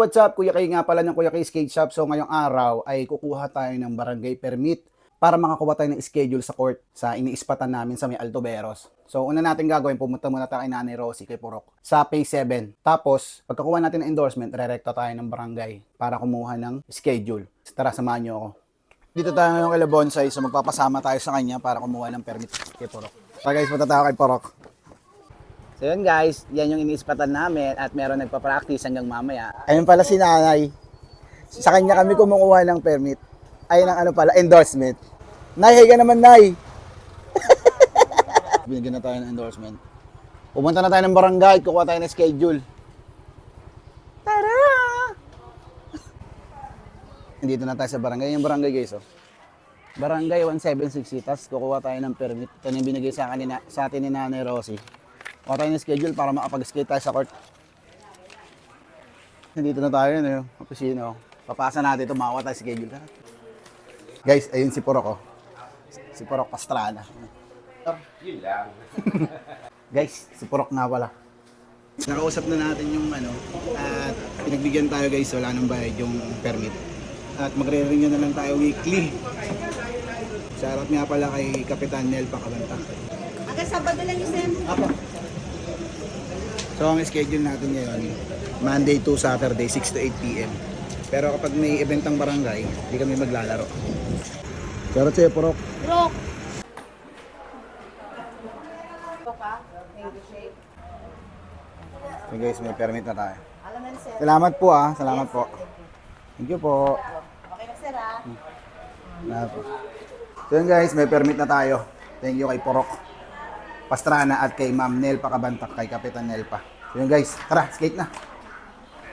What's up? Kuya Kay nga pala ng Kuya Kay Skate Shop. So ngayong araw ay kukuha tayo ng barangay permit para makakuha tayo ng schedule sa court sa iniispatan namin sa may Altoberos. So una natin gagawin, pumunta muna tayo kay Nanay Rosie, kay Purok, sa Phase 7. Tapos, pagkakuha natin ng endorsement, re-recta tayo ng barangay para kumuha ng schedule. Tara, samahan nyo ako. Dito tayo ngayon kay Bonsai, so magpapasama tayo sa kanya para kumuha ng permit kay Purok. So guys, punta tayo kay Purok. So yun guys, yan yung iniispatan namin at meron nagpa-practice hanggang mamaya. Ayun pala si Nanay. Sa kanya kami kumukuha ng permit. Ayun ang endorsement. Nay, higa naman Nay. Binigyan na tayo ng endorsement. Pumunta na tayo ng barangay, kukuha tayo ng schedule. Tara! Dito na tayo sa barangay. Yung barangay guys, oh. Barangay 176, tapos kukuha tayo ng permit. Ito yung binigay sa atin ni Nanay Rosie. Kuha tayo ng schedule para makapag-skate tayo sa court. Nandito na tayo yun, opisina. Papasa natin ito, makakuha tayo schedule. Guys, ayun si Purok, oh. Si Purok Pastrana. Yun lang. Guys, si Purok nga pala. Nakausap na natin yung at pinagbigyan tayo guys, wala nang bayad yung permit. At magre-renew na lang tayo weekly. Shoutout nga pala kay Kapitan Nel Pacabanta. Hanggang Sabado lang yung Sam. Apo. So ang schedule natin ngayon, Monday to Saturday, 6 to 8 p.m. Pero kapag may eventang barangay, hindi kami maglalaro. Shoutout sa'yo, Purok. Rock! So guys, may permit na tayo. Alam na sir. Salamat po salamat po. Thank you po. Okay na sir ha. Salamat po. So yun guys, may permit na tayo. Thank you kay Purok Pastrana at kay Ma'am Nel Pacabantak, kay Kapitan Nel pa. So yun guys, tara, skate na.